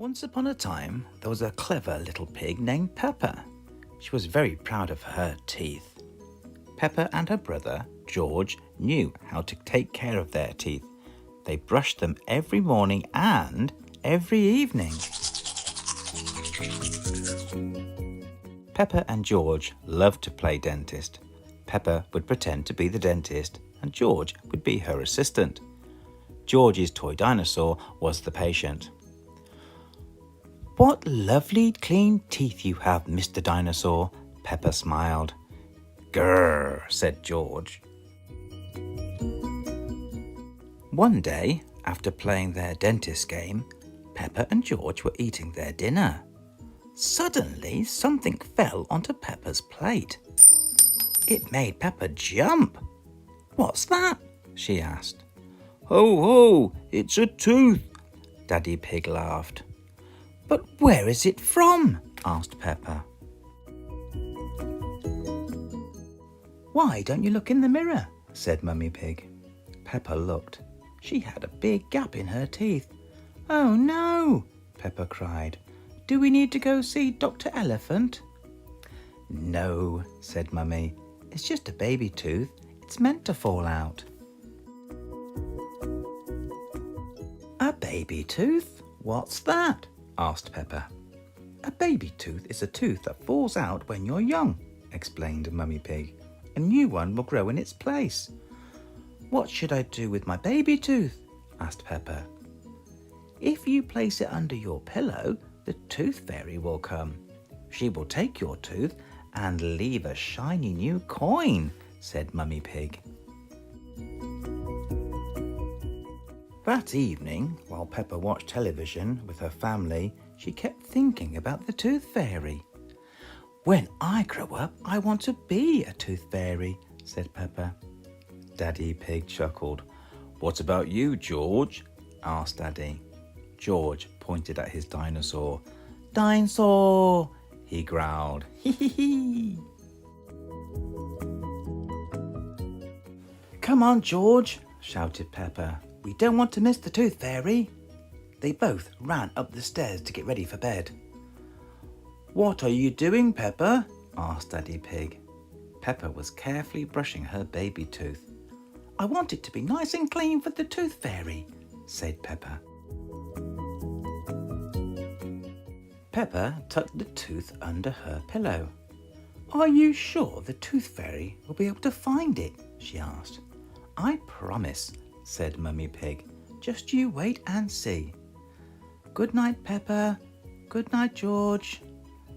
Once upon a time, there was a clever little pig named Peppa. She was very proud of her teeth. Peppa and her brother, George, knew how to take care of their teeth. They brushed them every morning and every evening. Peppa and George loved to play dentist. Peppa would pretend to be the dentist and George would be her assistant. George's toy dinosaur was the patient. "What lovely clean teeth you have, Mr. Dinosaur," Peppa smiled. "Grrr," said George. One day, after playing their dentist game, Peppa and George were eating their dinner. Suddenly, something fell onto Peppa's plate. It made Peppa jump. "What's that?" she asked. "Ho, ho, it's a tooth," Daddy Pig laughed. "But where is it from?" asked Peppa. "Why don't you look in the mirror?" said Mummy Pig. Peppa looked. She had a big gap in her teeth. "Oh no," Peppa cried. "Do we need to go see Dr. Elephant?" "No," said Mummy. "It's just a baby tooth. It's meant to fall out." "A baby tooth? What's that?" asked Peppa. "A baby tooth is a tooth that falls out when you're young," explained Mummy Pig. "A new one will grow in its place." "What should I do with my baby tooth?" asked Peppa. "If you place it under your pillow, the tooth fairy will come. She will take your tooth and leave a shiny new coin," said Mummy Pig. That evening, while Peppa watched television with her family, she kept thinking about the tooth fairy. "When I grow up, I want to be a tooth fairy," said Peppa. Daddy Pig chuckled. "What about you, George?" asked Daddy. George pointed at his dinosaur. "Dinosaur!" he growled. "Hee hee hee!" "Come on, George!" shouted Peppa. "We don't want to miss the tooth fairy." They both ran up the stairs to get ready for bed. "What are you doing, Peppa?" asked Daddy Pig. Peppa was carefully brushing her baby tooth. "I want it to be nice and clean for the tooth fairy," said Peppa. Peppa tucked the tooth under her pillow. "Are you sure the tooth fairy will be able to find it?" she asked. "I promise," said Mummy Pig. "Just you wait and see." "Good night, Peppa. Good night, George.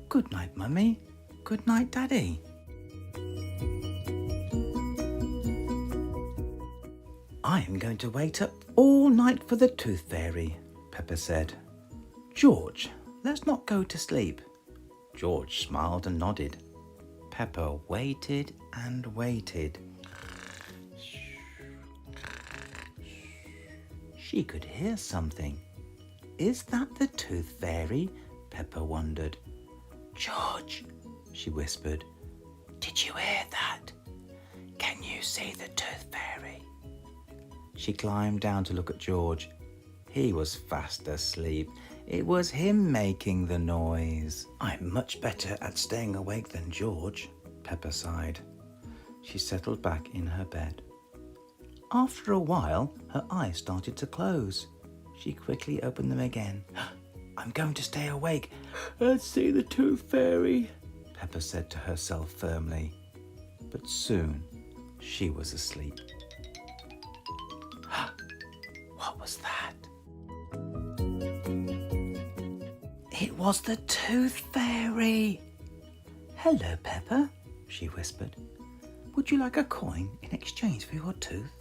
Good night, Mummy. Good night, Daddy." "I am going to wait up all night for the tooth fairy," Peppa said. "George, let's not go to sleep." George smiled and nodded. Peppa waited and waited. She could hear something. "Is that the tooth fairy?" Peppa wondered. "George," she whispered, "did you hear that? Can you see the tooth fairy?" She climbed down to look at George. He was fast asleep. It was him making the noise. "I'm much better at staying awake than George," Peppa sighed. She settled back in her bed. After a while, her eyes started to close. She quickly opened them again. "I'm going to stay awake and see the tooth fairy," Peppa said to herself firmly. But soon she was asleep. What was that? It was the tooth fairy. "Hello, Peppa," she whispered. "Would you like a coin in exchange for your tooth?"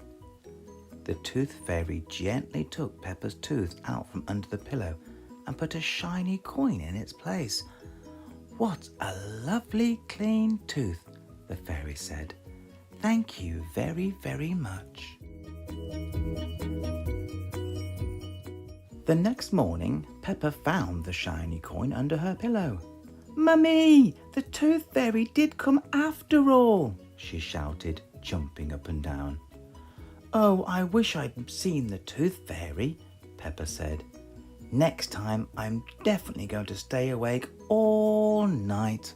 The tooth fairy gently took Peppa's tooth out from under the pillow and put a shiny coin in its place. "What a lovely clean tooth," the fairy said. "Thank you very, very much." The next morning, Peppa found the shiny coin under her pillow. "Mummy, the tooth fairy did come after all," she shouted, jumping up and down. "Oh, I wish I'd seen the tooth fairy," Peppa said. Next time I'm definitely going to stay awake all night.